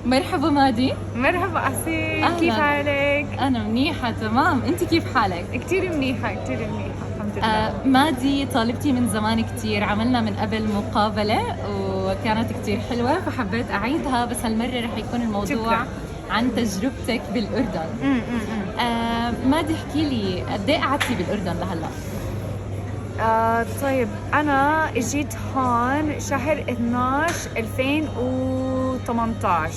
مرحبا مادي. مرحبا أحسين، أهلاً. كيف حالك؟ أنا منيحة تمام، أنت كيف حالك؟ كتير منيحة الحمد لله. مادي طالبتي من زمان كتير، عملنا من قبل مقابلة وكانت كتير حلوة فحبيت أعيدها، بس هالمرة رح يكون الموضوع شكراً. عن تجربتك بالأردن. مادي احكي لي قد ايه قعدتي بالأردن لهلا؟ طيب أنا إجيت هون شهر 12 2018.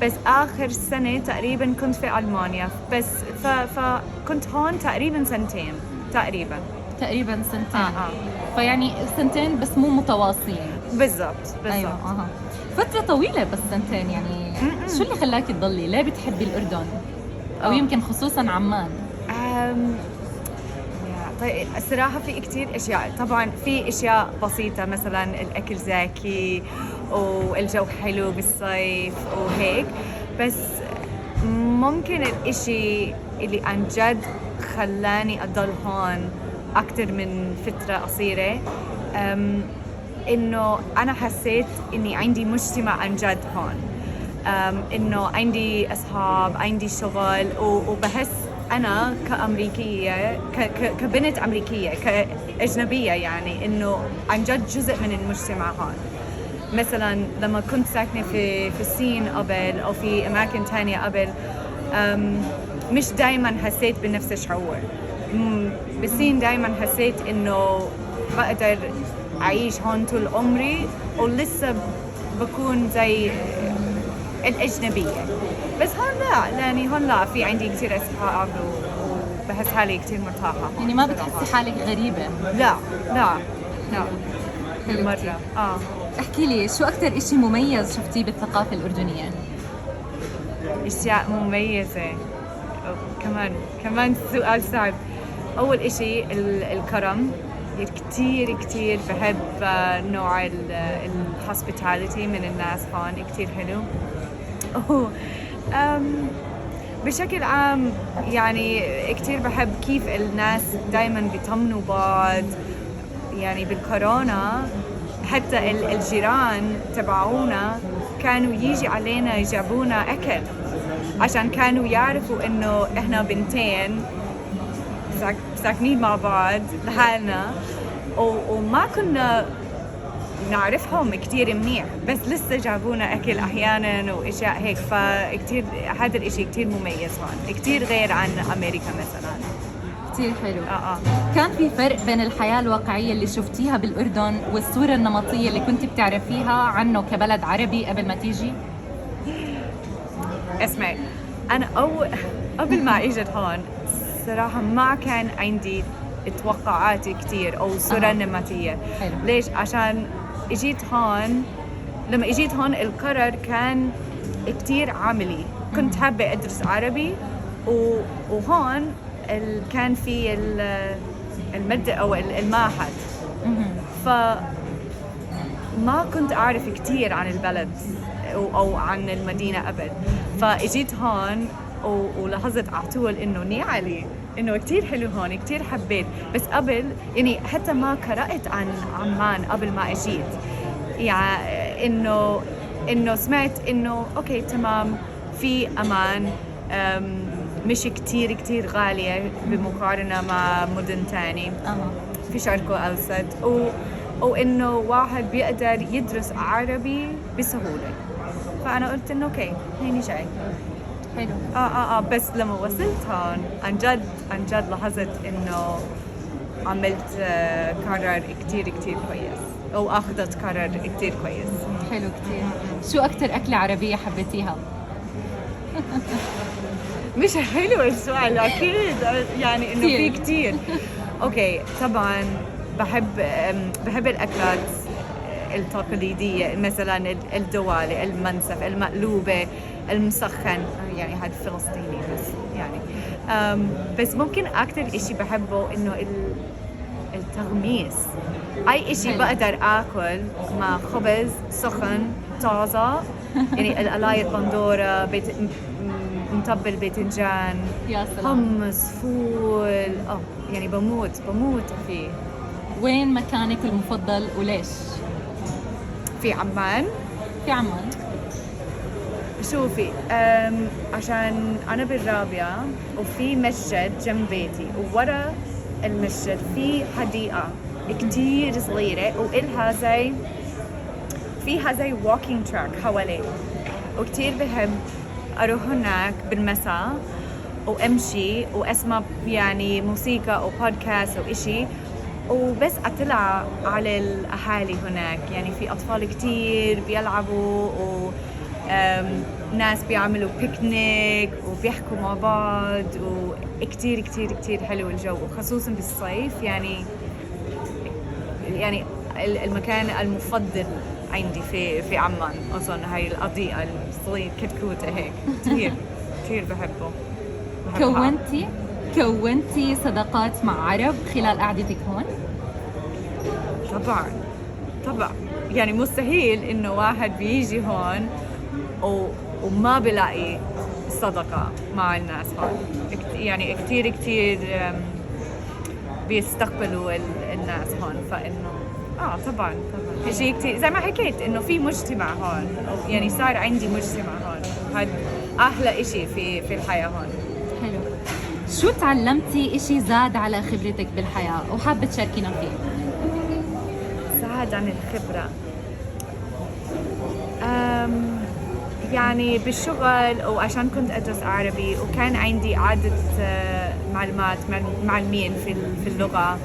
بس آخر سنة تقريباً كنت في ألمانيا، بس فكنت هون تقريباً سنتين تقريباً. تقريبا سنتين. آه. فيعني سنتين بس مو متواصلين. بالضبط. أيوة. فترة طويلة بس سنتين يعني. شو اللي خلاكي تضلي؟ ليه بتحبي الأردن؟ أو يمكن خصوصاً عمان؟ طيب الصراحة في كتير أشياء، طبعاً في أشياء بسيطة مثلاً الأكل زاكي والجو حلو بالصيف وهيك، بس ممكن الإشي اللي عن جد خلاني أضل هون أكتر من فترة قصيرة إنه أنا حسيت إني عندي مجتمع عن جد هون، إنه عندي أصحاب، عندي شغل، وبحس أنا كأمريكية كبنت أمريكية كأجنبية يعني إنه عن جد جزء من المجتمع هون. مثلا لما كنت ساكنة في الصين قبل أو في أماكن تانية قبل، مش دايما حسيت بنفس الشعور. بالصين دايما حسيت إنه بقدر أعيش هون طول عمري ولسه بكون زي الأجنبية، بس هون لا، يعني هون لا، في عندي كتير أصحاب وبحس حالي كتير مرتاحة. يعني ما بتحسي حالك غريبة؟ لا حلو مرة. كتير. احكي لي شو أكتر إشي مميز شفتيه بالثقافة الأردنية؟ أشياء مميزة كمان سؤال صعب. أول إشي الكرم، كتير بحب نوع الهوسبيتاليتي من الناس هون، كتير حلو. بشكل عام يعني كتير بحب كيف الناس دايما بيطمنوا بعض. يعني بالكورونا حتى الجيران تبعونا كانوا يجي علينا يجيبونا أكل عشان كانوا يعرفوا إنه إحنا بنتين ساكنين مع بعض لحالنا، وما كنا نعرفهم كتير منيح، بس لسه جابونا أكل أحياناً وإشياء هيك. فكتير هذا الإشي كتير مميز هون، كتير غير عن أمريكا مثلاً. كتير حلو. كان في فرق بين الحياة الواقعية اللي شفتيها بالأردن والصورة النمطية اللي كنت بتعرفيها عنه كبلد عربي قبل ما تيجي؟ اسمعي، أنا قبل ما إجت هون صراحة ما كان عندي توقعات كتير أو صورة نمطية. حلو. ليش؟ عشان لما اجيت هون القرار كان كتير عملي. كنت حابة أدرس عربي، وهون كان في المادة أو المعهد، فما كنت أعرف كتير عن البلد أو عن المدينة قبل. فاجيت هون ولاحظت على طول إنه نيالي إنه كتير حلو هون، كتير حبيت. بس قبل يعني حتى ما قرأت عن عمان قبل ما اجيت، يعني إنه سمعت إنه أوكي تمام في أمان، مش كتير غالية بمقارنة مع مدن تاني في الشرق الأوسط، وإنه واحد بيقدر يدرس عربي بسهولة. فأنا قلت إنه أوكي هيني جاي حلو. بس لما وصلت هون عن جد لاحظت إنه عملت قرار كتير كويس، أو أخذت قرار كتير كويس. حلو كتير. شو أكتر أكلة عربية حبيتيها؟ مش حلو السؤال أكيد، يعني إنه في كتير. أوكي طبعاً بحب الأكلات التقليدية، مثلاً الدوالي، المنسف، المقلوبة، المسخن، يعني هذا فلسطيني بس يعني. بس ممكن أكتر إشي بحبه إنه التغميس. أي إشي بقدر آكل مع خبز سخن طازة، يعني القلاية بندورة، مطبل باذنجان، حمص، فول، يعني بموت فيه. وين مكانك المفضل وليش؟ في عمان. شوفي عشان أنا بالرابعة وفي مسجد جنب بيتي، وورا المسجد في حديقة كتير صغيرة وإلها فيها زي walking track حواليه، وكتير بحب أروح هناك بالمساء وأمشي وأسمع يعني موسيقى أو بودكاست أو إشي، وبس أطلع على الأهالي هناك. يعني في أطفال كتير بيلعبوا وناس بيعملوا بيكنيك وبيحكوا مع بعض، وكتير كتير كتير حلو الجو، وخصوصا بالصيف. يعني المكان المفضل عندي في عمان أظن هاي القضية الصغيرة كتكوتة هيك، كتير كتير بحبه. كونتي صداقات مع عرب خلال قعدتك هون؟ طبعا يعني مستحيل إنه واحد بيجي هون وما بلاقي صداقة مع الناس هون. يعني كتير بيستقبلوا الناس هون، فإنه طبعا شيء كتير زي ما حكيت إنه في مجتمع هون، يعني صار عندي مجتمع هون، هذا أحلى إشي في الحياة هون. حلو. شو تعلمتي إشي زاد على خبرتك بالحياة وحابة تشاركينا فيه؟ زاد عن الخبرة يعني بالشغل، وعشان كنت أدرس عربي وكان عندي عدة معلومات معلمين في اللغة.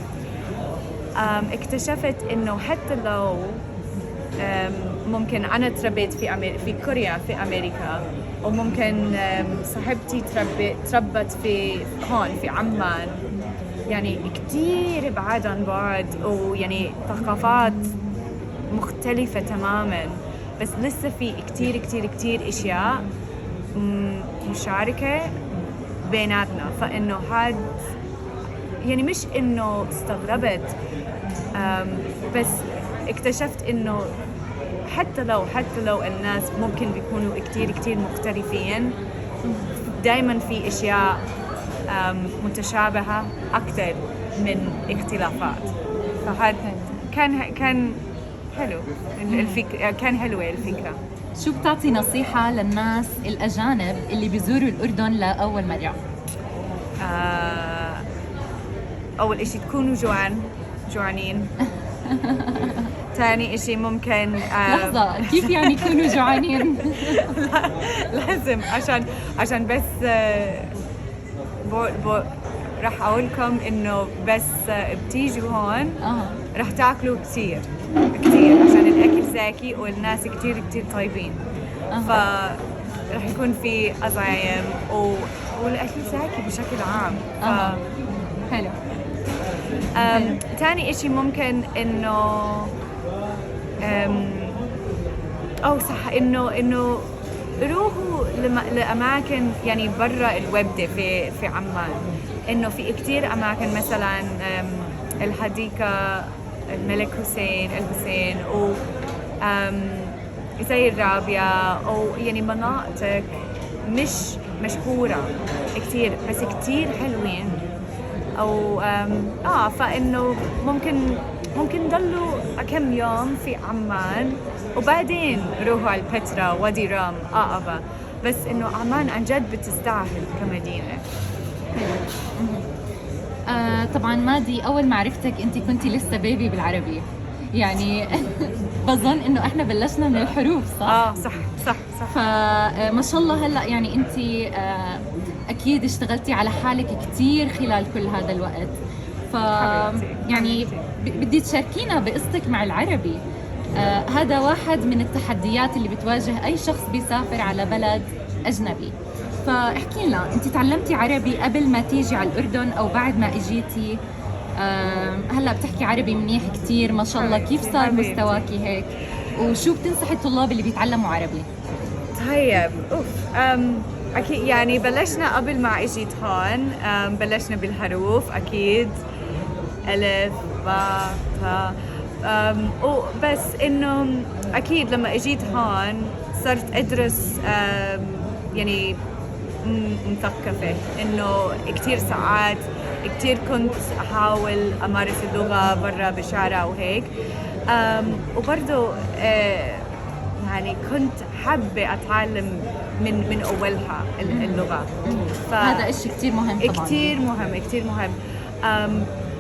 اكتشفت إنه حتى لو ممكن أنا تربيت في كوريا في أمريكا، وممكن صاحبتي تربت هون في عمان، يعني كتير بعاد عن بعض، ويعني ثقافات مختلفة تماماً، بس لسه في كتير أشياء مشاركة بيناتنا. فإنه هاد يعني مش إنه استغربت، بس اكتشفت إنه حتى لو الناس ممكن بيكونوا كتير مختلفين، دايماً في أشياء متشابهة أكثر من اختلافات. فهذا كان حلو الفكرة، كان حلوة الفكرة. شو بتعطي نصيحة للناس الأجانب اللي بيزوروا الأردن لأول مرة؟ أول إشي تكونوا جوعانين. تاني إشي ممكن لحظة، كيف يعني يكونوا جوعانين؟ لازم عشان بس راح أقول لكم إنه بس بتيجوا هون راح تاكلوا كتير عشان الأكل زاكي والناس كتير طيبين. فراح يكون في أطعمة والأكل زاكي بشكل عام. حلو. تاني إشي ممكن إنه صح إنه روحوا لأماكن يعني برا الوردة في عمان. إنه في كتير أماكن، مثلاً الحديقة الملك الحسين و زي الرابعة، أو يعني مناطق مش مشهورة كتير بس كتير حلوين. أو فإنه ممكن ضلوا كم يوم في عمان وبعدين روحوا على البتراء وادي رام أبا. بس إنه عمان عن جد بتستاهل كمدينة. طبعاً مادي، أول ما عرفتك أنت كنتي لسه بيبي بالعربي، يعني بظن إنه إحنا بلشنا من الحروف، صح؟ صح. فما شاء الله هلأ يعني أنت أكيد اشتغلتي على حالك كتير خلال كل هذا الوقت. يعني بدي تشاركينا بقصتك مع العربي. هذا واحد من التحديات اللي بتواجه أي شخص بيسافر على بلد أجنبي. فاحكي لنا، أنت تعلمتي عربي قبل ما تيجي على الأردن أو بعد ما إجيتي؟ هلا بتحكي عربي منيح كتير ما شاء الله، كيف صار مستواكي هيك؟ وشو بتنصحي الطلاب اللي بيتعلموا عربي؟ طيب أكيد يعني بلشنا قبل ما إجيت هون، بلشنا بالحروف أكيد، ألف باء تاء، وبس إنه أكيد لما إجيت هون صرت أدرس يعني مثقفة، إنه كتير ساعات كتير كنت أحاول أمارس اللغة برا بالشارع وهيك. وبرضو يعني كنت حابة أتعلم من أولها اللغة. هذا إشي كتير مهم طبعاً. كتير مهم كتير مهم.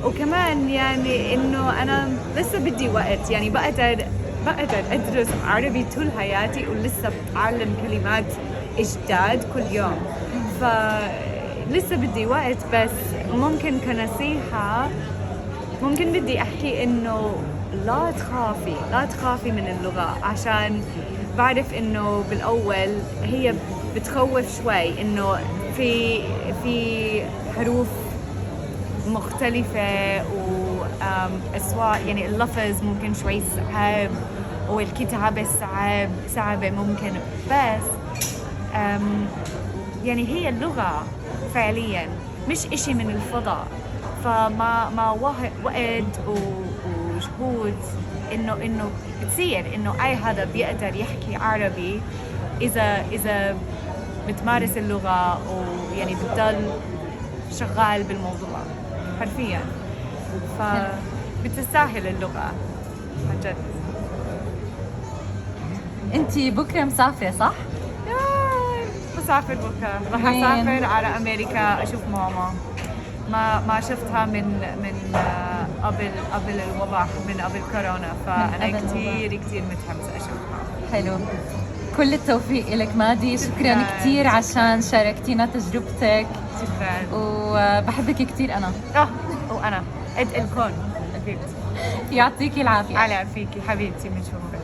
وكمان يعني إنه أنا لسه بدي وقت، يعني بقدر أدرس عربي طول حياتي ولسه بتعلم كلمات جداد كل يوم، فلسه بدي وقت. بس ممكن كنصيحة ممكن بدي أحكي إنه لا تخافي من اللغة، عشان بعرف إنه بالأول هي بتخوف شوي، إنه في حروف مختلفة وأسواق، يعني اللفظ ممكن شوي صعب والكتابة صعبة ممكن. بس يعني هي اللغة فعليا مش إشي من الفضاء، فما وقت وجهود إنه بتصير إنه أي حدا بيقدر يحكي عربي إذا بتمارس اللغة ويعني بتضل شغال بالموضوع حرفيا. فبتستاهل اللغة عن جد. انتي بكرة مسافرة صح؟ بسافر بكرة، راح وين؟ أسافر على أمريكا أشوف ماما. ما شفتها من قبل الوباء، من قبل كورونا، فأنا كتير متحمسة أشوفها. حلو، كل التوفيق لك مادي. شكرا شكراً. كتير عشان شاركتينا تجربتك، شكرا. وبحبك كتير أنا. وأنا الكون حبيبتي. يعطيكي العافية. على فيكي حبيبتي، بنشوفك.